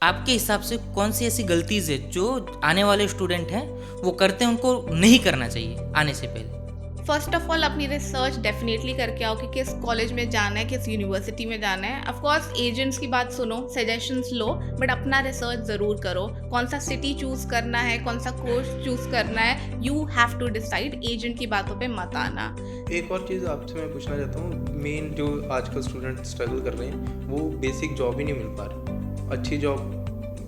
आपके हिसाब से कौन सी ऐसी गलतीज है जो आने वाले स्टूडेंट हैं वो करते हैं, उनको नहीं करना चाहिए आने से पहले? फर्स्ट ऑफ ऑल अपनी रिसर्च डेफिनेटली करके आओ कि किस कॉलेज में जाना है, किस यूनिवर्सिटी में जाना है। ऑफ कोर्स एजेंट्स की बात सुनो, सजेशंस लो, बट अपना रिसर्च ज़रूर करो। कौन सा सिटी चूज़ करना है, कौन सा कोर्स चूज़ करना है, you have to decide. Agent की बातों पे मत आना। एक और चीज़ आपसे मैं पूछना चाहता हूँ, मेन जो आजकल स्टूडेंट स्ट्रगल कर रहे हैं वो बेसिक जॉब ही नहीं मिल पा रही। अच्छी जॉब,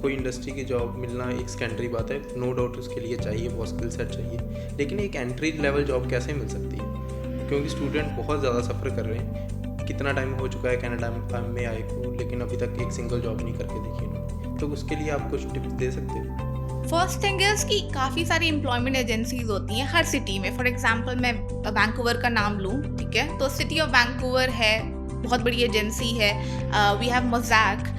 कोई इंडस्ट्री की जॉब मिलना एक सेकेंडरी बात है, नो डाउट उसके लिए चाहिए, बहुत स्किल सेट चाहिए, लेकिन एक एंट्री लेवल जॉब कैसे मिल सकती है? क्योंकि स्टूडेंट बहुत ज़्यादा सफ़र कर रहे हैं। कितना टाइम हो चुका है कनाडा में आए को, लेकिन अभी तक एक सिंगल जॉब नहीं करके देखी उन्होंने। तो उसके लिए आप कुछ टिप्स दे सकते हो? फर्स्ट थिंग इज कि काफ़ी सारी एम्प्लॉयमेंट एजेंसीज होती हैं हर सिटी में। फॉर एग्जांपल मैं वैंकूवर का नाम लूँ, ठीक है, तो सिटी ऑफ वैंकूवर है, बहुत बड़ी एजेंसी है। We have Mosaic.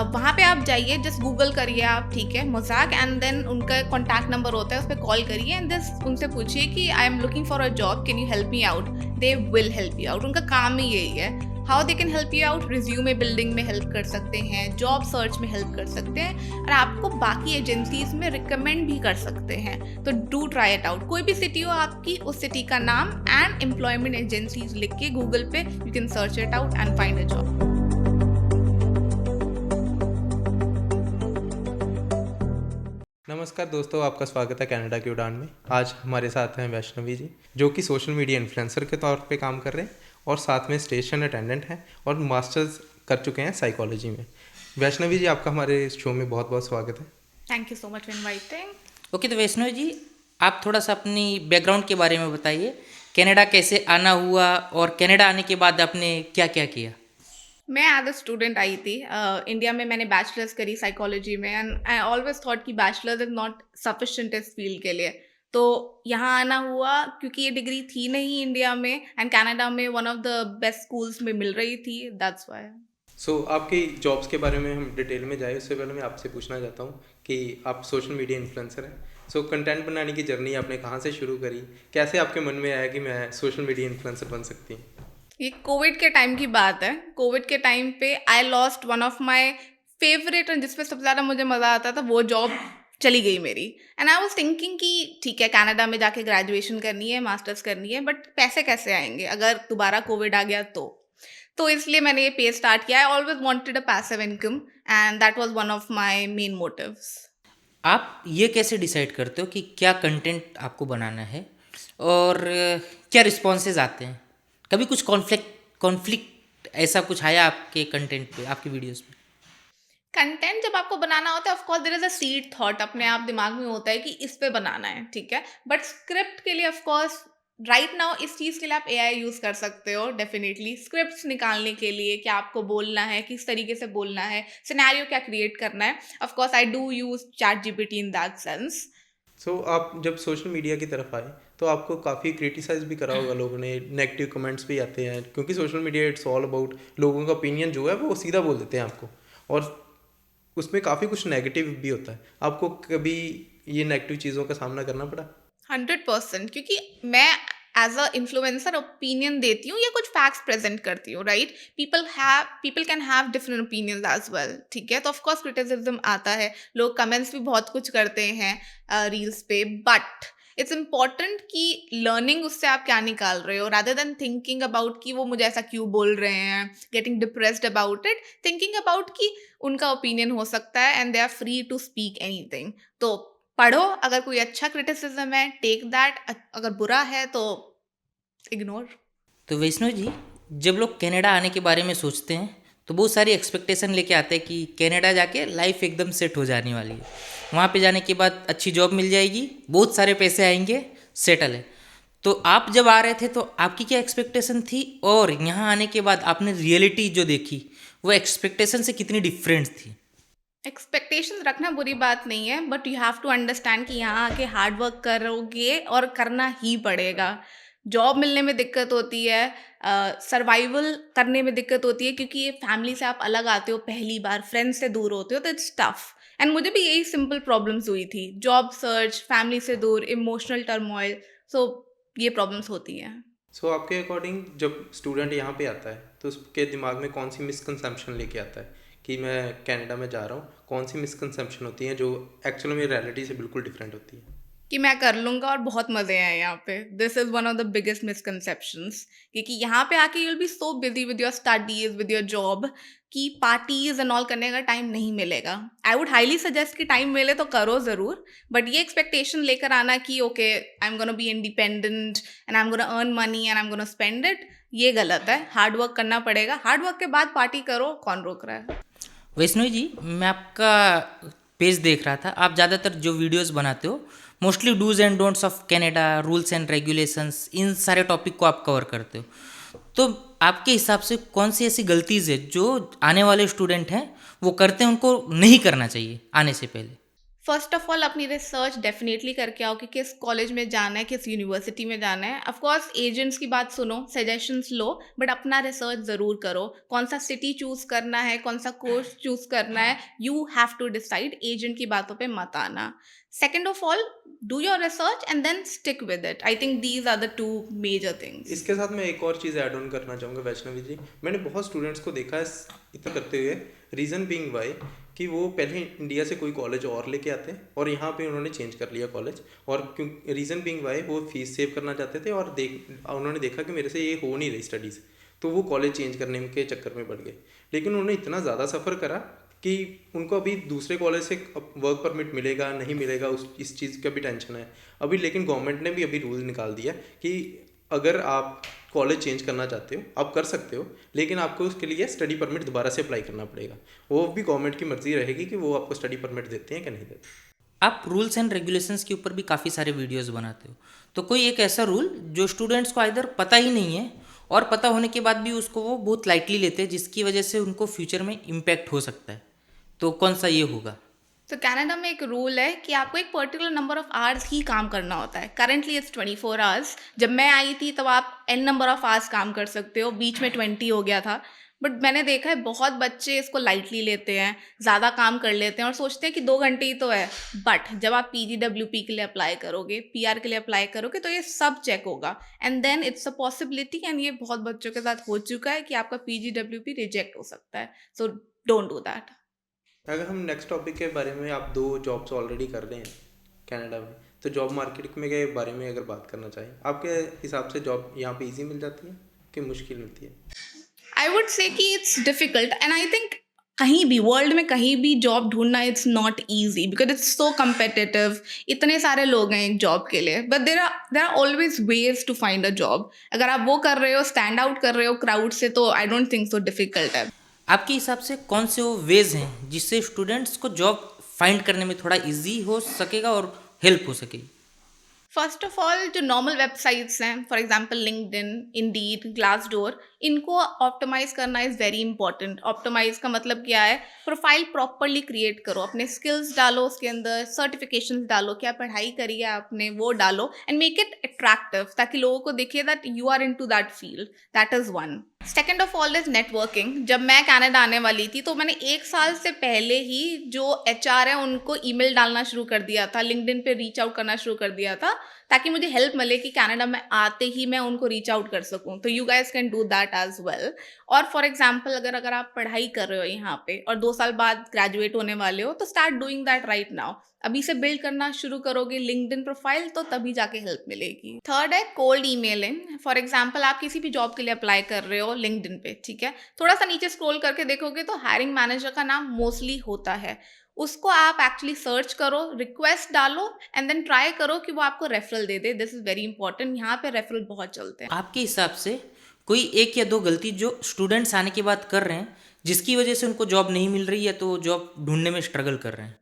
वहाँ पे आप जाइए, जस्ट गूगल करिए आप, ठीक है, मोज़ैक, एंड देन उनका कॉन्टैक्ट नंबर होता है, उस पर कॉल करिए एंड दिस उनसे पूछिए कि I am looking for a job, can you help me out. They will help you out. उनका काम ही यही है। How they can help you out? Resume building में हेल्प कर सकते हैं, जॉब सर्च में हेल्प कर सकते हैं, और आपको बाकी एजेंसीज में रिकमेंड भी कर सकते हैं। तो डू ट्राई इट आउट। कोई भी सिटी हो आपकी, उस सिटी का नाम एंड एम्प्लॉयमेंट एजेंसीज लिख के गूगल पे you can search it out and find a job. नमस्कार दोस्तों, आपका स्वागत है कनाडा की उड़ान में। आज हमारे साथ हैं वैष्णवी जी, जो कि सोशल मीडिया इन्फ्लुएंसर के तौर पे काम कर रहे हैं और साथ में स्टेशन अटेंडेंट हैं और मास्टर्स कर चुके हैं साइकोलॉजी में। वैष्णवी जी, आपका हमारे शो में बहुत बहुत स्वागत है। Thank you so much for inviting. Okay, तो वैष्णव जी, आप थोड़ा सा अपनी बैकग्राउंड के बारे में बताइए। कनाडा कैसे आना हुआ और कनाडा आने के बाद आपने क्या क्या किया? मैं एज अ स्टूडेंट आई थी इंडिया में। मैंने बैचलर्स करी साइकोलॉजी में एंड आई ऑलवेज थॉट कि बैचलर्स इज नॉट सफिशिएंट इस फील्ड के लिए। तो यहाँ आना हुआ क्योंकि ये डिग्री थी नहीं इंडिया में, एंड कनाडा में one of the best schools में मिल रही थी, दैट्स व्हाई। आपकी जॉब्स के बारे में हम डिटेल में जाए उससे पहले मैं आपसे पूछना चाहता हूँ कि आप सोशल मीडिया इन्फ्लुएंसर हैं। कंटेंट बनाने की जर्नी आपने कहाँ से शुरू करी? कैसे आपके मन में आया कि मैं सोशल मीडिया इन्फ्लुएंसर बन सकती हूँ? ये कोविड के टाइम की बात है। कोविड के टाइम पे I lost one of my favourite, और जिसमें सबसे ज़्यादा मुझे मज़ा आता था, वो जॉब चली गई मेरी। एंड आई वॉज थिंकिंग कि ठीक है, कनाडा में जाके ग्रेजुएशन करनी है, मास्टर्स करनी है, बट पैसे कैसे आएंगे अगर दोबारा कोविड आ गया तो इसलिए मैंने ये पेज स्टार्ट किया। I always wanted a passive income and that was one of my main motives. आप ये कैसे डिसाइड करते हो कि क्या कंटेंट आपको बनाना है और क्या रिस्पॉन्सेज आते हैं? कभी कुछ कॉन्फ्लिक्ट ऐसा कुछ आया आपके कंटेंट पे, आपकी वीडियोस में? कंटेंट जब आपको बनाना होता है, of course there is a seed thought अपने आप दिमाग में होता है कि इस पे बनाना है, ठीक है, बट स्क्रिप्ट के लिए ऑफ कोर्स राइट नाउ इस चीज़ के लिए आप एआई यूज़ कर सकते हो डेफिनेटली। स्क्रिप्ट्स निकालने के लिए क्या आपको बोलना है, किस तरीके से बोलना है, सिनेरियो क्या क्रिएट करना है, of course I do use chat GPT in that sense. आप जब सोशल मीडिया की तरफ आए तो आपको काफ़ी क्रिटिसाइज भी करा होगा लोगों ने, नेगेटिव कमेंट्स भी आते हैं, क्योंकि social media it's all about लोगों का ओपिनियन जो है वो सीधा बोल देते हैं आपको, और उसमें काफ़ी कुछ नेगेटिव भी होता है। आपको कभी ये नेगेटिव चीज़ों का सामना करना पड़ा? 100%, क्योंकि मैं एज अ इन्फ्लुएंसर ओपिनियन देती हूँ या कुछ फैक्ट्स प्रेजेंट करती हूँ, right. People can have different opinions as well, ठीक है, तो ऑफ कोर्स क्रिटिसिज्म आता है, लोग कमेंट्स भी बहुत कुछ करते हैं रील्स पे, बट इट्स इम्पॉर्टेंट कि लर्निंग उससे आप क्या निकाल रहे हो, रादर देन थिंकिंग अबाउट कि वो मुझे ऐसा क्यों बोल रहे हैं, getting depressed about it, thinking about कि उनका ओपिनियन हो सकता है and they are free to speak anything. तो पढ़ो, अगर कोई अच्छा क्रिटिसिज्म है टेक दैट, अगर बुरा है तो इग्नोर। तो वैष्णव जी, जब लोग कनाडा आने के बारे में सोचते हैं तो बहुत सारी एक्सपेक्टेशन लेके आते हैं कि कनाडा जाके लाइफ एकदम सेट हो जाने वाली है, वहाँ पे जाने के बाद अच्छी जॉब मिल जाएगी, बहुत सारे पैसे आएंगे, सेटल है। तो आप जब आ रहे थे तो आपकी क्या एक्सपेक्टेशन थी, और यहाँ आने के बाद आपने रियलिटी जो देखी वो एक्सपेक्टेशन से कितनी डिफरेंट थी? एक्सपेक्टेशंस रखना बुरी बात नहीं है, but you have to understand कि यहाँ आके हार्ड वर्क करोगे और करना ही पड़ेगा। जॉब मिलने में दिक्कत होती है, सर्वाइवल करने में दिक्कत होती है, क्योंकि ये फैमिली से आप अलग आते हो, पहली बार फ्रेंड्स से दूर होते हो, तो इट्स टफ। एंड मुझे भी यही सिंपल प्रॉब्लम्स हुई थी, जॉब सर्च, फैमिली से दूर, इमोशनल टर्मोइल, सो ये प्रॉब्लम्स होती हैं। आपके अकॉर्डिंग जब स्टूडेंट यहाँ पे आता है तो उसके दिमाग में कौन सी मिसकंसेप्शन लेके आता है कि मैं कनाडा में जा रहा हूँ, कौन सी मिसकंसेप्शन होती हैं जो एक्चुअली में रियलिटी से बिल्कुल डिफरेंट होती है। कि मैं कर लूँगा और बहुत मज़े हैं यहाँ पे। This is one of the biggest misconceptions, क्योंकि यहाँ पे आके you will be so busy with your studies, with your job, कि पार्टीज़ एंड ऑल करने का टाइम नहीं मिलेगा। आई वुड हाईली सजेस्ट कि टाइम मिले तो करो ज़रूर, बट ये एक्सपेक्टेशन लेकर आना कि okay I am gonna be independent and I am gonna earn money and I am gonna spend it, ये गलत है। हार्ड वर्क करना पड़ेगा, हार्ड वर्क के बाद पार्टी करो, कौन रोक रहा है। वैष्णवी जी, मैं आपका पेज देख रहा था, आप ज़्यादातर जो वीडियोस बनाते हो mostly dos and don'ts of Canada, rules and regulations, इन सारे टॉपिक को आप कवर करते हो। तो आपके हिसाब से कौन सी ऐसी गलतीज है जो आने वाले स्टूडेंट हैं वो करते हैं, उनको नहीं करना चाहिए आने से पहले? फर्स्ट ऑफ ऑल अपनी रिसर्च डेफिनेटली करके आओ कि किस कॉलेज में जाना है, किस यूनिवर्सिटी में जाना है। ऑफ कोर्स एजेंट्स की बात सुनो, सजेशंस लो, बट अपना रिसर्च ज़रूर करो। कौन सा सिटी चूज करना है, कौन सा कोर्स चूज करना है, you have to decide. Agent की बातों पे मत आना। Second of all, do your research and then stick with it. I think these are the two major things. इसके साथ मैं एक और चीज़ ऐड ऑन करना चाहूँगा वैष्णवी जी। मैंने बहुत स्टूडेंट्स को देखा है इतना करते हुए, रीज़न बीइंग वाई कि वो पहले इंडिया से कोई कॉलेज और लेके आते हैं और यहाँ पे उन्होंने चेंज कर लिया कॉलेज, और क्यों रीज़न बीइंग वाई वो फीस सेव करना चाहते थे और उन्होंने देखा कि मेरे से ये हो नहीं रही स्टडीज़, तो वो कॉलेज चेंज करने के चक्कर में पड़ गए। लेकिन उन्होंने इतना ज़्यादा सफ़र करा कि उनको अभी दूसरे कॉलेज से वर्क परमिट मिलेगा नहीं मिलेगा इस चीज़ का भी टेंशन है अभी। लेकिन गवर्नमेंट ने भी अभी रूल निकाल दिया कि अगर आप कॉलेज चेंज करना चाहते हो आप कर सकते हो, लेकिन आपको उसके लिए स्टडी परमिट दोबारा से अप्लाई करना पड़ेगा। वो भी गवर्नमेंट की मर्जी रहेगी कि वो आपको स्टडी परमिट देते हैं कि नहीं देते। आप रूल्स एंड रेगुलेशंस के ऊपर भी काफ़ी सारे वीडियोस बनाते हो, तो कोई एक ऐसा रूल जो स्टूडेंट्स को आइदर पता ही नहीं है और पता होने के बाद भी उसको वो बहुत लाइटली लेते हैं, जिसकी वजह से उनको फ्यूचर में इम्पैक्ट हो सकता है, तो कौन सा ये होगा? तो कनाडा में एक रूल है कि आपको एक पर्टिकुलर नंबर ऑफ आवर्स ही काम करना होता है। Currently it's 24 hours. जब मैं आई थी तब आप एन नंबर ऑफ आवर्स काम कर सकते हो, बीच में 20 हो गया था। बट मैंने देखा है बहुत बच्चे इसको लाइटली लेते हैं, ज़्यादा काम कर लेते हैं और सोचते हैं कि 2 घंटे ही तो है। बट जब आप PGWP के लिए अप्लाई करोगे, PR के लिए अप्लाई करोगे, तो ये सब चेक होगा and then it's a possibility, and ये बहुत बच्चों के साथ हो चुका है कि आपका PGWP रिजेक्ट हो सकता है। So don't do that. अगर हम नेक्स्ट टॉपिक के बारे में, आप 2 जॉब्स ऑलरेडी कर रहे हैं कनाडा में, तो जॉब मार्केट में के बारे में अगर बात करना चाहें, आपके हिसाब से जॉब यहाँ पे इजी मिल जाती है कि मुश्किल मिलती है? आई वुड से कि it's difficult, and I think कहीं भी वर्ल्ड में कहीं भी जॉब ढूंढना it's not easy because it's so competitive. इतने सारे लोग हैं एक जॉब के लिए, but there are always ways to find a job. अगर आप वो कर रहे हो, स्टैंड आउट कर रहे हो क्राउड से, तो I don't think so difficult है। आपके हिसाब से कौन से वो वेज हैं जिससे स्टूडेंट्स को जॉब फाइंड करने में थोड़ा इजी हो सकेगा और हेल्प हो सकेगी? फर्स्ट ऑफ ऑल, जो नॉर्मल वेबसाइट्स हैं, for example LinkedIn, Indeed, Glassdoor, इनको ऑप्टिमाइज करना इज़ वेरी इंपॉर्टेंट। ऑप्टिमाइज का मतलब क्या है? प्रोफाइल प्रॉपरली क्रिएट करो, अपने स्किल्स डालो उसके अंदर, सर्टिफिकेशंस डालो, क्या पढ़ाई करी है आपने वो डालो, एंड मेक इट अट्रैक्टिव ताकि लोगों को दिखे that you are into that field. That is one. Second of all is networking. जब मैं कनाडा आने वाली थी तो मैंने 1 साल से पहले ही जो HR है उनको ईमेल डालना शुरू कर दिया था, लिंक्डइन पे रीच आउट करना शुरू कर दिया था, ताकि मुझे हेल्प मिले कि कनाडा में आते ही मैं उनको रीच आउट कर सकूं। तो you guys can do that as well. और फॉर एग्जाम्पल, अगर आप पढ़ाई कर रहे हो यहाँ पे और 2 साल बाद ग्रेजुएट होने वाले हो, तो start doing that right now. अभी से बिल्ड करना शुरू करोगे लिंक्डइन प्रोफाइल, तो तभी जाके हेल्प मिलेगी। थर्ड है कोल्ड ईमेलिंग। फॉर एग्जाम्पल, आप किसी भी जॉब के लिए अप्लाई कर रहे हो लिंक्डइन पे, ठीक है, थोड़ा सा नीचे स्क्रॉल करके देखोगे तो हायरिंग मैनेजर का नाम मोस्टली होता है। उसको आप एक्चुअली सर्च करो, रिक्वेस्ट डालो एंड देन ट्राई करो कि वो आपको referral they they. This is very important, यहाँ पे रेफरल बहुत चलते हैं। आपके हिसाब से कोई 1 या 2 गलती जो स्टूडेंट्स आने के बाद कर रहे हैं जिसकी वजह से उनको जॉब नहीं मिल रही है, तो जॉब ढूंढने में स्ट्रगल कर रहे हैं?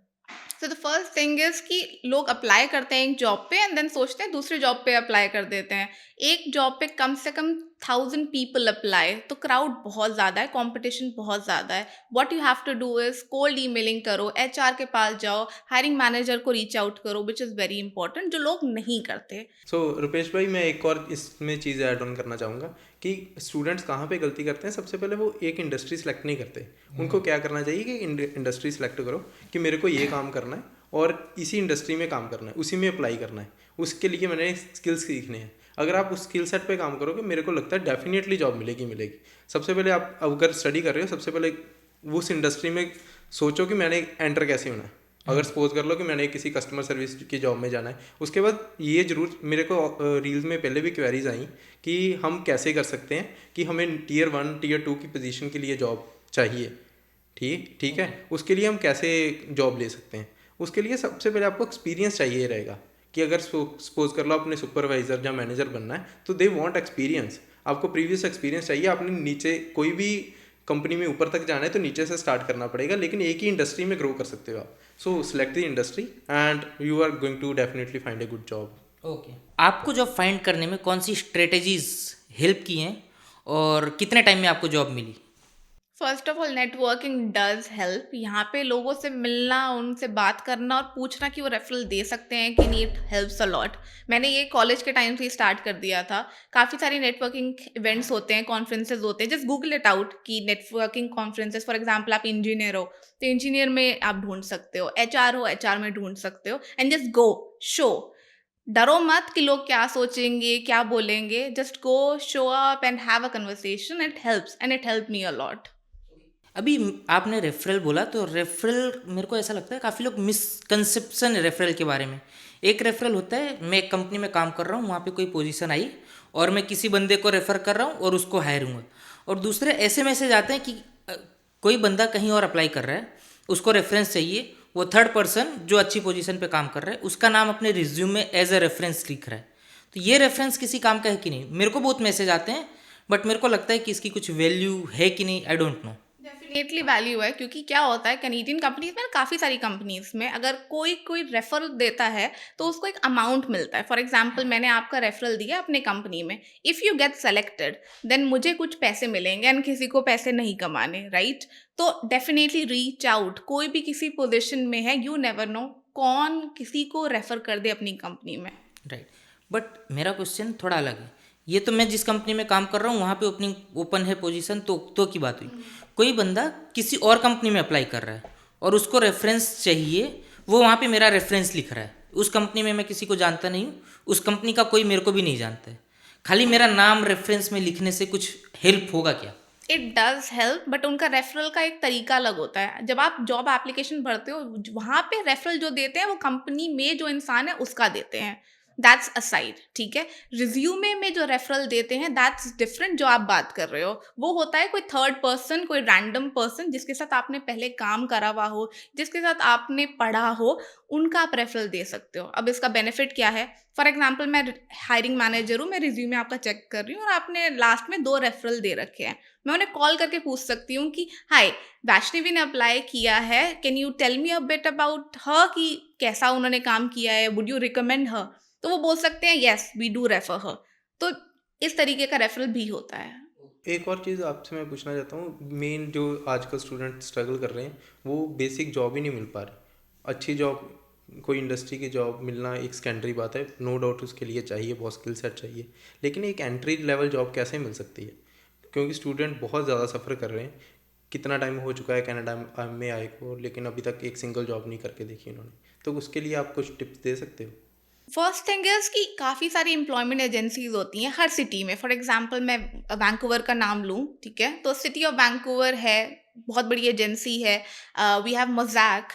So the first thing is कि लोग अप्लाई करते हैं एक जॉब पे एंड देन सोचते हैं दूसरे जॉब पे अप्लाई कर देते हैं। एक जॉब पे कम से कम 1000 पीपल अप्लाई, तो क्राउड बहुत ज़्यादा है, कंपटीशन बहुत ज़्यादा है। What you have to do is cold emailing करो, HR के पास जाओ, हायरिंग मैनेजर को रीच आउट करो, विच इज़ वेरी इंपॉर्टेंट, जो लोग नहीं करते। सो रुपेश भाई, मैं एक और इसमें चीज़ ऐड ऑन करना चाहूँगा कि स्टूडेंट्स कहाँ पे गलती करते हैं। सबसे पहले वो एक इंडस्ट्री सेलेक्ट नहीं करते। उनको क्या करना चाहिए कि इंडस्ट्री सेलेक्ट करो कि मेरे को ये काम करना है और इसी इंडस्ट्री में काम करना है, उसी में अप्लाई करना है, उसके लिए मैंने स्किल्स सीखने हैं। अगर आप उस स्किल सेट पे काम करोगे, मेरे को लगता है डेफिनेटली जॉब मिलेगी। सबसे पहले आप अगर स्टडी कर रहे हो, सबसे पहले उस इंडस्ट्री में सोचो कि मैंने एंटर कैसे होना है। अगर सपोज कर लो कि मैंने किसी कस्टमर सर्विस की जॉब में जाना है, उसके बाद ये जरूर मेरे को रील्स में पहले भी क्वेरीज आई कि हम कैसे कर सकते हैं कि हमें टीयर 1 टीयर 2 की पोजीशन के लिए जॉब चाहिए, ठीक है, उसके लिए हम कैसे जॉब ले सकते हैं। उसके लिए सबसे पहले आपको एक्सपीरियंस चाहिए रहेगा कि अगर सपोज कर लो अपने सुपरवाइजर या मैनेजर बनना है तो दे वांट एक्सपीरियंस। आपको प्रीवियस एक्सपीरियंस चाहिए। आपने नीचे कोई भी कंपनी में ऊपर तक जाना है तो नीचे से स्टार्ट करना पड़ेगा, लेकिन एक ही इंडस्ट्री में ग्रो कर सकते हो आप। So select the industry and you are going to definitely find a good job. Okay, आपको जॉब फाइंड करने में कौन सी स्ट्रेटेजीज हेल्प की हैं और कितने टाइम में आपको जॉब मिली? First of all networking does help. यहाँ पे लोगों से मिलना, उनसे बात करना और पूछना कि वो रेफरल दे सकते हैं कि नहीं, इट हेल्प्स अ लॉट। मैंने ये कॉलेज के टाइम से ही स्टार्ट कर दिया था। काफ़ी सारे नेटवर्किंग इवेंट्स होते हैं, कॉन्फ्रेंसेज होते हैं, जस्ट गूगल इट आउट कि नेटवर्किंग कॉन्फ्रेंसेज। फॉर एग्जाम्पल आप इंजीनियर हो तो इंजीनियर में आप ढूंढ सकते हो, एचआर हो एचआर में ढूंढ सकते हो, एंड जस्ट गो शो। डरो मत कि लोग क्या सोचेंगे क्या बोलेंगे, just go show up and have a conversation. It helps and it help me a lot. अभी आपने रेफरल बोला, तो रेफरल मेरे को ऐसा लगता है काफ़ी लोग मिसकंसेप्शन है रेफरल के बारे में। एक रेफरल होता है, मैं एक कंपनी में काम कर रहा हूँ, वहाँ पे कोई पोजीशन आई और मैं किसी बंदे को रेफ़र कर रहा हूँ और उसको हायर हूँगा। और दूसरे ऐसे मैसेज आते हैं कि कोई बंदा कहीं और अप्लाई कर रहा है, उसको रेफरेंस चाहिए, वो थर्ड पर्सन जो अच्छी पोजीशन पे काम कर रहा है उसका नाम अपने रिज्यूम में एज अ रेफरेंस लिख रहा है। तो ये रेफरेंस किसी काम का है कि नहीं? मेरे को बहुत मैसेज आते हैं, बट मेरे को लगता है कि इसकी कुछ वैल्यू है कि नहीं, I don't know. Definitely value है, क्योंकि क्या होता है कैनेडियन कंपनीज में, काफ़ी सारी कंपनीज में अगर कोई रेफरल देता है तो उसको एक अमाउंट मिलता है। फॉर एग्जांपल मैंने आपका रेफरल दिया अपने कंपनी में, if you get selected then मुझे कुछ पैसे मिलेंगे एंड किसी को पैसे नहीं कमाने, राइट? तो डेफिनेटली रीच आउट। कोई भी किसी पोजिशन में है, यू नेवर नो कौन किसी को रेफर कर दे अपनी कंपनी में। राइट, बट मेरा क्वेश्चन थोड़ा अलग है। ये तो मैं जिस कंपनी में काम कर रहा हूँ वहाँ पे ओपनिंग ओपन है पोजीशन, तो की बात हुई। कोई बंदा किसी और कंपनी में अप्लाई कर रहा है और उसको रेफरेंस चाहिए, वो वहाँ पे मेरा रेफरेंस लिख रहा है। उस कंपनी में मैं किसी को जानता नहीं हूँ, उस कंपनी का कोई मेरे को भी नहीं जानता है, खाली मेरा नाम रेफरेंस में लिखने से कुछ हेल्प होगा क्या? इट डज हेल्प, बट उनका रेफरल का एक तरीका अलग होता है। जब आप जॉब एप्लीकेशन भरते हो वहाँ पे रेफरल जो देते हैं वो कंपनी में जो इंसान है उसका देते हैं, दैट्स असाइड, ठीक है। रिज्यूमे में जो रेफरल देते हैं दैट्स डिफरेंट। जो आप बात कर रहे हो वो होता है कोई थर्ड पर्सन, कोई रैंडम पर्सन जिसके साथ आपने पहले काम करा हुआ हो, जिसके साथ आपने पढ़ा हो, उनका आप रेफरल दे सकते हो। अब इसका बेनिफिट क्या है? फॉर एग्जाम्पल मैं हायरिंग मैनेजर हूँ, मैं रिज्यूमे आपका चेक कर रही हूँ और आपने लास्ट में 2 रेफरल दे रखे हैं। मैं उन्हें कॉल करके पूछ सकती हूँ कि हाय, वैष्णवी ने अप्लाई किया है, can you tell me a bit about her कि कैसा उन्होंने काम किया है, वुड यू रिकमेंड हर? तो वो बोल सकते हैं येस वी डू रेफर हर। तो इस तरीके का रेफरल भी होता है। एक और चीज़ आपसे मैं पूछना चाहता हूँ, मेन जो आजकल स्टूडेंट स्ट्रगल कर रहे हैं वो बेसिक जॉब ही नहीं मिल पा रही। अच्छी जॉब, कोई इंडस्ट्री की जॉब मिलना एक सेकेंडरी बात है, नो डाउट उसके लिए चाहिए, बहुत स्किल सेट चाहिए, लेकिन एक एंट्री लेवल जॉब कैसे मिल सकती है? क्योंकि स्टूडेंट बहुत ज़्यादा सफ़र कर रहे हैं। कितना टाइम हो चुका है कनाडा में आए को, लेकिन अभी तक एक सिंगल जॉब नहीं करके देखी उन्होंने। तो उसके लिए आप कुछ टिप्स दे सकते हो? फर्स्ट थिंग इज़ कि काफ़ी सारी एम्प्लॉयमेंट एजेंसीज होती हैं हर सिटी में। फॉर एग्जांपल मैं वैंकूवर का नाम लूँ, ठीक है, तो सिटी ऑफ वैंकूवर है, बहुत बड़ी एजेंसी है। We have Mosaic.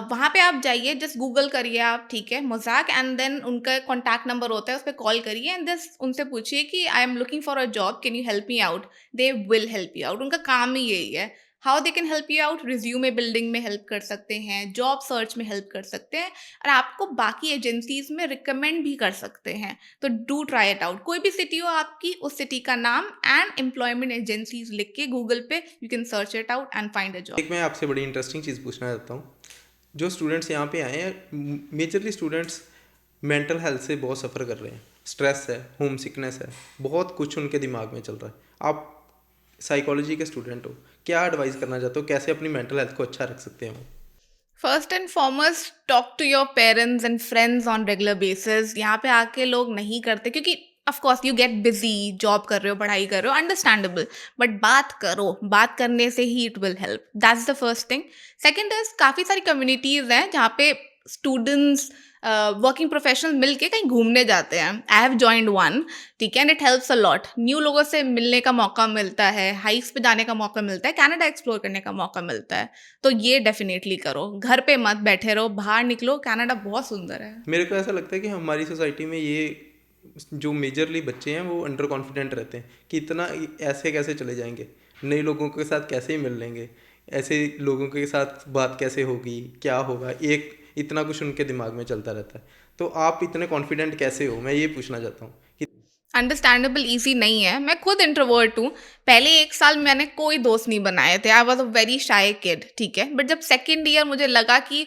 वहाँ पे आप जाइए, जस्ट गूगल करिए आप, ठीक है, मोज़ैक, एंड देन उनका कॉन्टैक्ट नंबर होता है, उस पर कॉल करिए एंड जस्ट उनसे पूछिए कि I am looking for a job, can you help me out? They will help you out. उनका काम ही यही है। How they can help you out? Resume building में हेल्प कर सकते हैं, जॉब सर्च में हेल्प कर सकते हैं, और आपको बाकी एजेंसीज में रिकमेंड भी कर सकते हैं। तो डू ट्राई इट आउट। कोई भी सिटी हो आपकी, उस सिटी का नाम एंड एम्प्लॉयमेंट एजेंसीज लिख के गूगल पे you can search it out and find a job. एक मैं आपसे बड़ी इंटरेस्टिंग चीज़ पूछना चाहता हूँ। जो स्टूडेंट्स यहाँ पे आए हैं, मेजरली स्टूडेंट्स मेंटल हेल्थ से बहुत सफ़र कर रहे हैं। स्ट्रेस है, होम सिकनेस है, बहुत कुछ उनके दिमाग में चल रहा है। आप साइकोलॉजी के स्टूडेंट हो, क्या एडवाइस करना चाहते हो, कैसे अपनी मेंटल हेल्थ को अच्छा रख सकते हैं? First and foremost talk to your parents and friends on regular basis. यहाँ पे आके लोग नहीं करते क्योंकि of course you get busy, job कर रहे हो, पढ़ाई कर रहे हो, अंडरस्टैंडेबल, बट बात करो, बात करने से ही it will help. That's the first thing. Second is काफ़ी सारी कम्युनिटीज़ हैं जहाँ पे स्टूडेंट्स वर्किंग प्रोफेशनल मिलके कहीं घूमने जाते हैं. आई हैव जॉइंड वन, ठीक है, and it helps a lot. New लोगों से मिलने का मौका मिलता है, हाइक्स पे जाने का मौका मिलता है, कनाडा एक्सप्लोर करने का मौका मिलता है. तो ये डेफिनेटली करो, घर पे मत बैठे रहो, बाहर निकलो, कनाडा बहुत सुंदर है. मेरे को ऐसा लगता है कि हमारी सोसाइटी में ये जो मेजरली बच्चे हैं वो अंडर कॉन्फिडेंट रहते हैं कि इतना ऐसे कैसे चले जाएंगे, नए लोगों के साथ कैसे ही मिल लेंगे, ऐसे लोगों के साथ बात कैसे होगी, क्या होगा, एक इतना कुछ उनके दिमाग में चलता रहता है. तो आप इतने कॉन्फिडेंट कैसे हो, मैं ये पूछना चाहता हूँ कि अंडरस्टैंडेबल ईजी नहीं है. मैं खुद इंट्रोवर्ट हूँ. पहले 1 साल मैंने कोई दोस्त नहीं बनाए थे. I was a very shy kid, ठीक है. बट जब सेकेंड ईयर मुझे लगा कि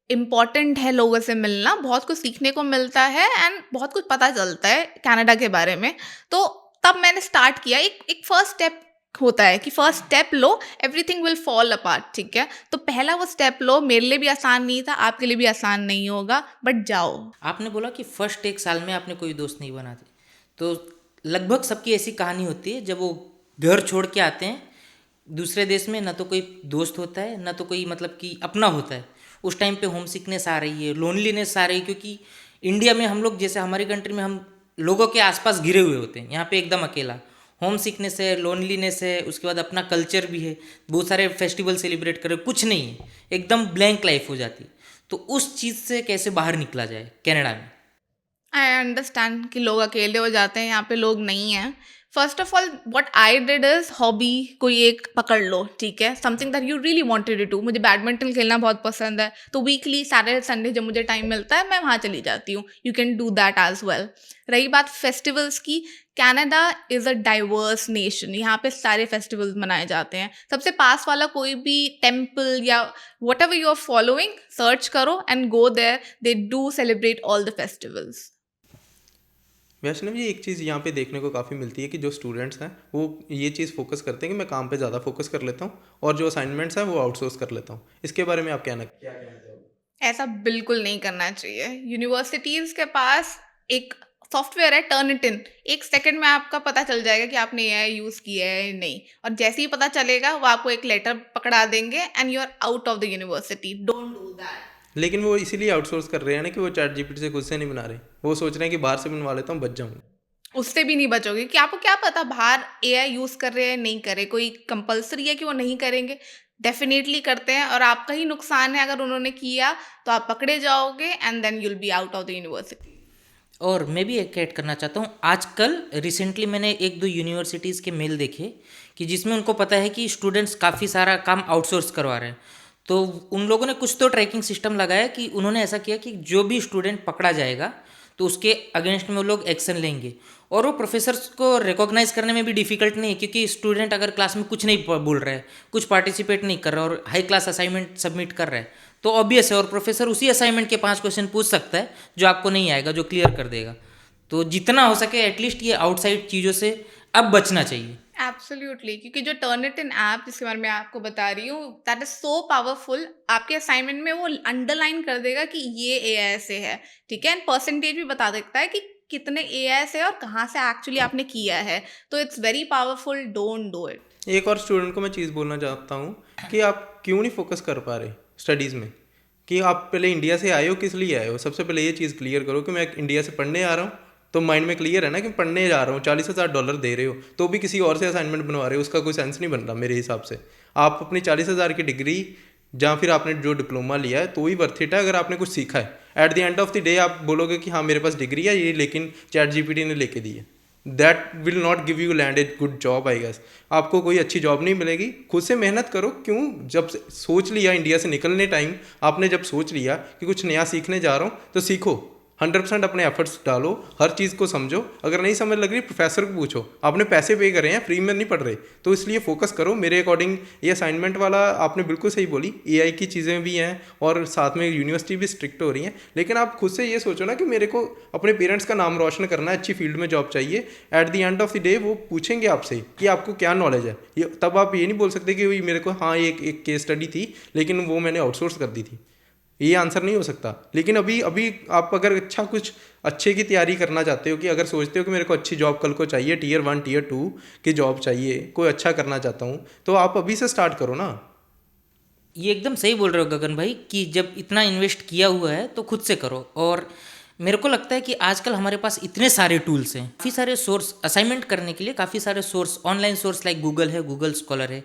इम्पॉर्टेंट है लोगों से मिलना, बहुत कुछ सीखने को मिलता है एंड बहुत कुछ पता चलता है कनाडा के बारे में, तो तब मैंने स्टार्ट किया. एक फर्स्ट स्टेप होता है कि first step low, everything will fall apart, ठीक है. तो पहला वो स्टेप लो. मेरे लिए भी आसान नहीं था, आपके लिए भी आसान नहीं होगा, बट जाओ. आपने बोला कि फर्स्ट 1 साल में आपने कोई दोस्त नहीं बनाते, तो लगभग सबकी ऐसी कहानी होती है जब वो घर छोड़ के आते हैं दूसरे देश में, ना तो कोई दोस्त होता है ना तो कोई मतलब कि अपना होता है. उस टाइम पे होम सिकनेस आ रही है, लोनलीनेस आ रही है, क्योंकि इंडिया में हम लोग जैसे हमारी कंट्री में हम लोगों के आसपास घिरे हुए होते हैं, यहाँ पे एकदम अकेला. होम सिकनेस है, लोनलीनेस है, उसके बाद अपना कल्चर भी है, बहुत सारे फेस्टिवल सेलिब्रेट करें, कुछ नहीं है, एकदम ब्लैंक लाइफ हो जाती है. तो उस चीज़ से कैसे बाहर निकला जाए कनाडा में? आई अंडरस्टैंड कि लोग अकेले हो जाते हैं, यहाँ पे लोग नहीं हैं. First of all what I did is hobby कोई एक पकड़ लो, ठीक है, something that you really wanted to do. मुझे बैडमिंटन खेलना बहुत पसंद है, तो वीकली सैटरडे संडे जब मुझे टाइम मिलता है मैं वहाँ चली जाती हूँ. You can do that as well. रही बात फेस्टिवल्स की, Canada is a diverse nation. यहाँ पे सारे फेस्टिवल्स मनाए जाते हैं. सबसे पास वाला कोई भी टेम्पल या whatever you are following, search करो and go there. They do celebrate all the festivals. Vaishnav ji, एक चीज़ यहाँ पे देखने को काफ़ी मिलती है कि जो स्टूडेंट्स हैं वो ये चीज़ फोकस करते हैं कि मैं काम पे ज़्यादा फोकस कर लेता हूँ और जो असाइनमेंट्स हैं वो आउटसोर्स कर लेता हूँ. इसके बारे में आप क्या कहना चाहोगे? ऐसा बिल्कुल नहीं करना चाहिए. यूनिवर्सिटीज़ के पास एक सॉफ्टवेयर है, टर्निटिन. 1 सेकंड में आपका पता चल जाएगा कि आपने एआई यूज़ किया है या नहीं, और जैसे ही पता चलेगा वो आपको एक लेटर पकड़ा देंगे and you are out of the university. Don't do that. लेकिन वो इसीलिए आउटसोर्स कर रहे हैं ना कि वो चैट जीपीटी से खुद से नहीं बना रहे, वो सोच रहे हैं कि बाहर से बनवा लेता हूँ, बच जाऊँगा. उससे भी नहीं बचोगे कि आपको क्या पता बाहर एआई यूज़ कर रहे हैं नहीं करे. कोई कंपलसरी है कि वो नहीं करेंगे? डेफिनेटली करते हैं, और आपका ही नुकसान है अगर उन्होंने किया तो आप पकड़े जाओगे and then you'll be out of the university. और मैं भी एक ऐड करना चाहता हूँ. आजकल रिसेंटली मैंने 1-2 यूनिवर्सिटीज़ के मेल देखे कि जिसमें उनको पता है कि स्टूडेंट्स काफ़ी सारा काम आउटसोर्स करवा रहे हैं, तो उन लोगों ने कुछ तो ट्रैकिंग सिस्टम लगाया कि उन्होंने ऐसा किया कि जो भी स्टूडेंट पकड़ा जाएगा तो उसके अगेंस्ट में वो लोग एक्शन लेंगे. और वो प्रोफेसर्स को रिकॉग्नाइज करने में भी डिफ़िकल्ट नहीं है, क्योंकि स्टूडेंट अगर क्लास में कुछ नहीं बोल रहा है, कुछ पार्टिसिपेट नहीं कर रहा और हाई क्लास असाइनमेंट सबमिट कर रहा है, तो ऑब्वियस है और प्रोफेसर उसी असाइनमेंट के 5 क्वेश्चन पूछ सकता है जो आपको नहीं आएगा, जो क्लियर कर देगा. तो जितना हो सके एटलीस्ट ये आउटसाइड चीज़ों से अब बचना चाहिए. एब्सोल्युटली, क्योंकि जो टर्निटिन ऐप जिसके बारे में आपको बता रही हूँ, दैट इज सो पावरफुल. आपके असाइनमेंट में वो अंडरलाइन कर देगा कि ये एआई से है, ठीक है, एंड परसेंटेज भी बता देता है कि कितने एआई से और कहाँ से एक्चुअली आपने किया है. तो it's very powerful. Don't do it. एक और स्टूडेंट को मैं चीज़ बोलना चाहता हूँ कि आप क्यों नहीं फोकस कर पा रहे स्टडीज़ में, कि आप पहले इंडिया से आए हो, किस लिए आए हो. सबसे पहले ये चीज़ क्लियर करो कि मैं इंडिया से पढ़ने आ रहा हूँ, तो माइंड में क्लियर है ना कि पढ़ने जा रहा हूँ. $40,000 दे रहे हो तो भी किसी और से असाइनमेंट बनवा रहे हो, उसका कोई सेंस नहीं बन रहा मेरे हिसाब से. आप अपनी 40,000 की डिग्री या फिर आपने जो डिप्लोमा लिया है तो ही वर्थ इट है अगर आपने कुछ सीखा है. At the end of the day आप बोलोगे कि हाँ मेरे पास डिग्री है ये, लेकिन चैट जीपीटी ने लेके दी है, that will not give you land a good job. I guess आपको कोई अच्छी जॉब नहीं मिलेगी. खुद से मेहनत करो. क्यों, जब सोच लिया इंडिया से निकलने टाइम, आपने जब सोच लिया कि कुछ नया सीखने जा रहा हूँ, तो सीखो. 100% अपने एफर्ट्स डालो, हर चीज़ को समझो. अगर नहीं समझ लग रही प्रोफेसर को पूछो, आपने पैसे पे करे हैं, फ्री में नहीं पढ़ रहे, तो इसलिए फोकस करो. मेरे अकॉर्डिंग ये असाइनमेंट वाला आपने बिल्कुल सही बोली. एआई की चीज़ें भी हैं और साथ में यूनिवर्सिटी भी स्ट्रिक्ट हो रही हैं, लेकिन आप खुद से ये सोचो ना कि मेरे को अपने पेरेंट्स का नाम रोशन करना है, अच्छी फील्ड में जॉब चाहिए. At the end of the day वो पूछेंगे आपसे कि आपको क्या नॉलेज है. तब आप ये नहीं बोल सकते कि मेरे को हाँ एक केस स्टडी थी लेकिन वो मैंने आउटसोर्स कर दी थी. ये आंसर नहीं हो सकता. लेकिन अभी आप अगर कुछ अच्छे की तैयारी करना चाहते हो, कि अगर सोचते हो कि मेरे को अच्छी जॉब कल को चाहिए, Tier 1 Tier 2 की जॉब चाहिए, कोई अच्छा करना चाहता हूँ, तो आप अभी से स्टार्ट करो ना. ये एकदम सही बोल रहे हो गगन भाई कि जब इतना इन्वेस्ट किया हुआ है तो खुद से करो। और मेरे को लगता है कि आजकल हमारे पास इतने सारे टूल्स हैं, काफ़ी सारे सोर्स असाइनमेंट करने के लिए, काफ़ी सारे source online source like Google है, गूगल स्कॉलर है,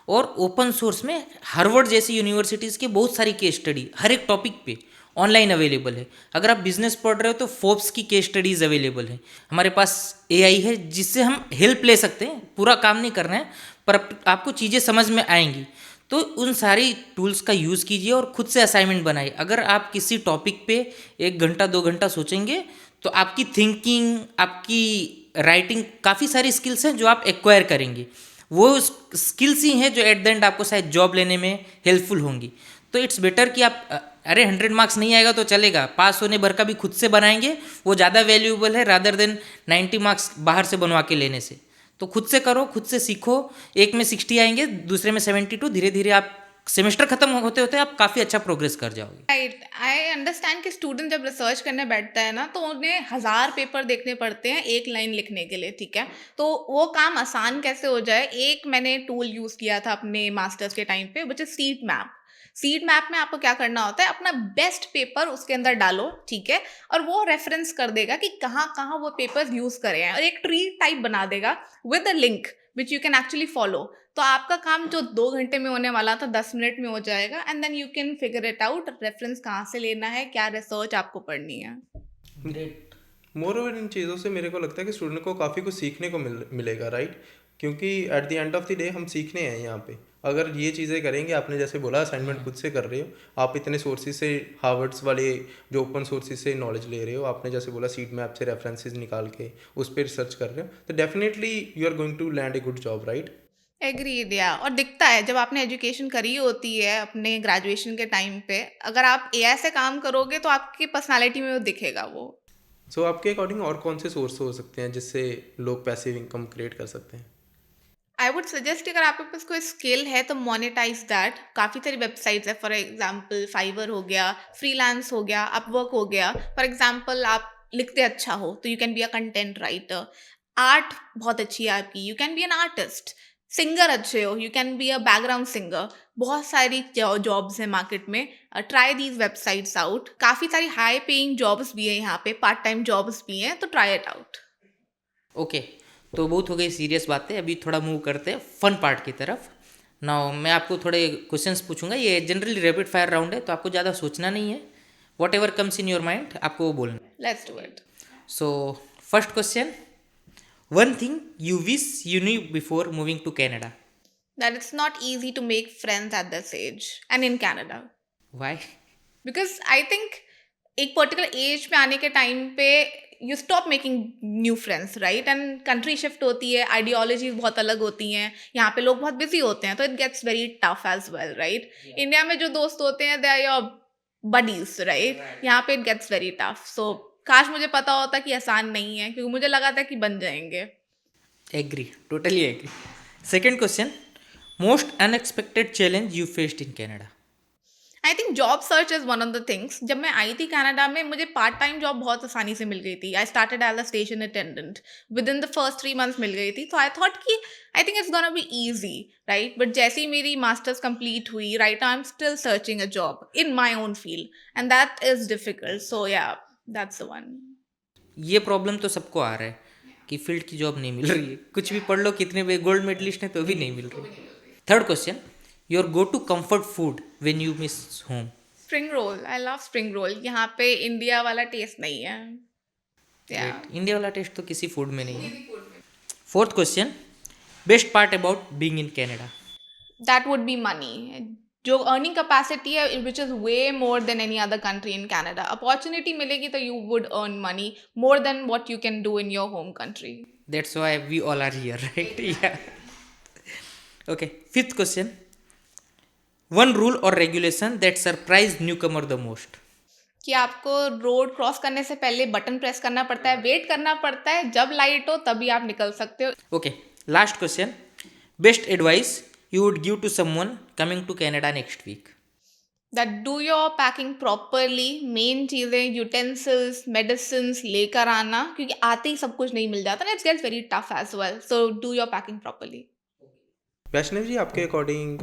और ओपन सोर्स में हार्वर्ड जैसी यूनिवर्सिटीज़ की बहुत सारी केस स्टडी हर एक टॉपिक पे ऑनलाइन अवेलेबल है। अगर आप बिजनेस पढ़ रहे हो तो फोर्ब्स की केस स्टडीज़ अवेलेबल है। हमारे पास एआई है जिससे हम हेल्प ले सकते हैं, पूरा काम नहीं करना है पर आपको चीज़ें समझ में आएंगी। तो उन सारी टूल्स का यूज़ कीजिए और खुद से असाइनमेंट बनाइए। अगर आप किसी टॉपिक पे 1 घंटा 2 घंटा सोचेंगे तो आपकी थिंकिंग, आपकी राइटिंग, काफ़ी सारी स्किल्स हैं जो आप एक्वायर करेंगे। वो स्किल्स ही हैं जो एट द एंड आपको शायद जॉब लेने में हेल्पफुल होंगी। तो इट्स बेटर कि आप अरे 100 मार्क्स नहीं आएगा तो चलेगा, पास होने भर का भी खुद से बनाएंगे, वो ज़्यादा वैल्यूएबल है रादर देन 90 मार्क्स बाहर से बनवा के लेने से। तो खुद से करो, खुद से सीखो। एक में 60 आएंगे, दूसरे में 72, धीरे धीरे आप सेमेस्टर खत्म होते होते आप काफ़ी अच्छा प्रोग्रेस कर जाओगे। राइट, आई अंडरस्टैंड कि स्टूडेंट जब रिसर्च करने बैठता है ना तो उन्हें 1000 पेपर देखने पड़ते हैं एक लाइन लिखने के लिए, ठीक है। तो वो काम आसान कैसे हो जाए, एक मैंने टूल यूज़ किया था अपने मास्टर्स के टाइम पे, which is seat map. Seat map में आपको क्या करना होता है, अपना बेस्ट पेपर उसके अंदर डालो, ठीक है, और वो रेफरेंस कर देगा कि कहाँ कहाँ वो पेपर्स यूज़ करे हैं, और एक ट्री टाइप बना देगा with a link which you can actually follow. तो आपका काम जो 2 घंटे में होने वाला था 10 मिनट में हो जाएगा, and then you can figure it out, reference कहाँ से लेना है, क्या रिसर्च आपको पढ़नी है। ग्रेट। मोर ओवर इन चीज़ों से मेरे को लगता है कि स्टूडेंट को काफ़ी कुछ सीखने को मिलेगा, राइट। क्योंकि at the end of the day हम सीखने हैं यहाँ पे। अगर ये चीज़ें करेंगे, आपने जैसे बोला असाइनमेंट खुद से कर रहे हो, आप इतने सोर्सेज से, हार्वर्ड्स वाले जो ओपन सोर्सेज से नॉलेज ले रहे हो, आपने जैसे बोला सीट मैप से रेफरेंसेस निकाल के उस पर रिसर्च कर रहे हो, तो definitely you are going to land a good job, right. Agreed, या और दिखता है जब आपने एजुकेशन करी होती है अपने ग्रेजुएशन के टाइम पे, अगर आप एआई से काम करोगे तो आपकी पर्सनालिटी में वो दिखेगा वो। सो आपके अकॉर्डिंग और कौन से सोर्स हो सकते हैं जिससे लोग पैसिव इनकम क्रिएट कर सकते हैं? आई वुड सजेस्ट अगर आपके पास कोई स्किल है तो मोनेटाइज दैट। काफ़ी सारी वेबसाइट्स है, फॉर एग्जांपल फाइवर हो गया, फ्रीलांस हो गया, अपवर्क हो गया। फॉर एग्जांपल आप लिखते अच्छा हो तो you can be a content writer. Art बहुत अच्छी है आपकी, you can be an artist. Singer अच्छे हो, you can be a background singer. बहुत सारी जॉब्स हैं मार्केट में, ट्राई दीज वेबसाइट्स आउट। काफ़ी सारी हाई पेइंग जॉब्स भी है यहाँ पे, पार्ट टाइम जॉब्स भी हैं, तो ट्राई इट आउट। ओके, तो बहुत हो गई सीरियस बातें, अभी थोड़ा मूव करते हैं फन पार्ट की तरफ। नाउ मैं आपको थोड़े क्वेश्चंस पूछूंगा, ये जनरली रैपिड फायर राउंड है तो आपको ज़्यादा सोचना नहीं है, whatever comes in your mind आपको वो बोलना है। Let's do it. So first question, one thing you wish you knew before moving to Canada. That it's not easy to make friends at this age and in Canada. Why? Because I think एक particular age पे आने के time पे you stop making new friends, right. And country shift होती है, ideologies बहुत अलग होती हैं, यहाँ पे लोग बहुत बिजी होते हैं, तो it gets very tough as well, right. India में जो दोस्त होते हैं they are your buddies, right. यहाँ पे it gets very tough. So काश मुझे पता होता कि आसान नहीं है, क्योंकि मुझे लगा था कि बन जाएंगे। Agree, totally agree. Second question, most unexpected challenge you faced in Canada. I think job search is one of the things. जब मैं आई थी कनाडा में, मुझे पार्ट टाइम जॉब बहुत आसानी से मिल गई थी। I started as a station attendant, within the first 3 months मिल गई थी। तो आई थॉट कि I think it's gonna be easy, right. But जैसे ही मेरी मास्टर्स कंप्लीट हुई, right, I am still searching a job in my own field, and that is difficult. So yeah, that's the one. ये problem तो सबको आ रहा है कि फील्ड की जॉब नहीं मिल रही है, कुछ भी पढ़ लो, कितने भी गोल्ड मेडलिस्ट हैं तो भी नहीं मिल रही। Third question, your go to comfort food when you miss home. Spring roll, I love spring roll. यहाँ पे इंडिया वाला टेस्ट नहीं है। इंडिया वाला टेस्ट तो किसी फूड में नहीं है। Fourth question, best part about being in Canada. That would be money. जो अर्निंग कैपेसिटी है which is way more than any other country in Canada. Opportunity मिलेगी तो you would earn money more than what you can do in your home country. That's why we all are here, right? Yeah okay, fifth question, one rule और regulation that surprise newcomer the most. कि आपको road cross करने से पहले button press करना पड़ता है, wait करना पड़ता है, जब लाइट हो तभी आप निकल सकते हो। Okay, last question, best advice you would give to someone coming to Canada next week? That do your packing properly. Main चीज़ें, यूटेंसिल्स, मेडिसिन लेकर आना, क्योंकि आते ही सब कुछ नहीं मिल जाता ना। It's gets very tough as well, so do your packing properly. Vaishnav ji, आपके अकॉर्डिंग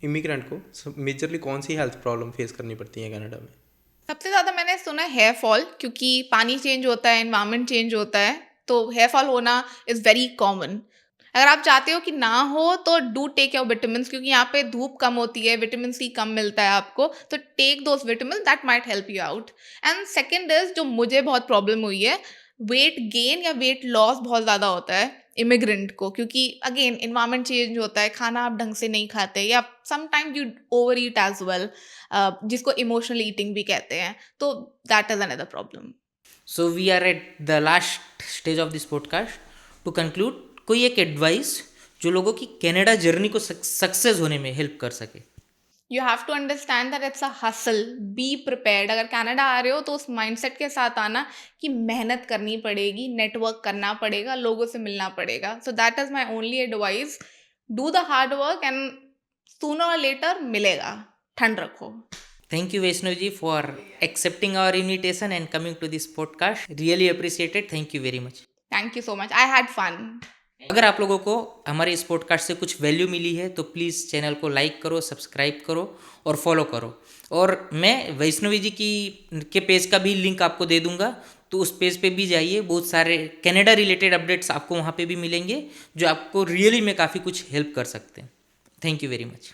इमिग्रेंट को मेजरली कौन सी हेल्थ प्रॉब्लम फेस करनी पड़ती है कनाडा में? सबसे ज़्यादा मैंने सुना है हेयर फॉल, क्योंकि पानी चेंज होता है, एनवायरनमेंट चेंज होता है, तो हेयर फॉल होना इज़ वेरी कॉमन। अगर आप चाहते हो कि ना हो तो डू टेक योर विटामिन्स, क्योंकि यहाँ पे धूप कम होती है, विटामिन सी कम मिलता है आपको, तो take those vitamin, that might help you out. And second is, जो मुझे बहुत प्रॉब्लम हुई है, वेट गेन या वेट लॉस बहुत ज़्यादा होता है इमिग्रेंट को, क्योंकि अगेन इन्वायरमेंट चेंज होता है, खाना आप ढंग से नहीं खाते, या sometimes you over eat as well, जिसको इमोशनल ईटिंग भी कहते हैं, तो that is another problem. So we are at the last stage of this podcast. To conclude, कोई एक एडवाइस जो लोगों की कनाडा जर्नी को सक्सेस होने में हेल्प कर सके? You have to understand that it's a hustle, be prepared. अगर कनाडा आ रहे हो तो उस माइंडसेट के साथ आना कि मेहनत करनी पड़ेगी, नेटवर्क करना पड़ेगा, लोगों से मिलना पड़ेगा। So that is my only advice, do the hard work and sooner और लेटर मिलेगा। ठंड रखो। Thank you, Vaishnav ji, for accepting our invitation and coming to this podcast. Really appreciate it. Thank you very much. Thank you so much, I had fun. अगर आप लोगों को हमारे इस पॉडकास्ट से कुछ वैल्यू मिली है तो प्लीज़ चैनल को लाइक करो, सब्सक्राइब करो और फॉलो करो। और मैं वैष्णवी जी के पेज का भी लिंक आपको दे दूंगा, तो उस पेज पे भी जाइए। बहुत सारे कनाडा रिलेटेड अपडेट्स आपको वहाँ पे भी मिलेंगे जो आपको रियली में काफ़ी कुछ हेल्प कर सकते हैं। Thank you very much.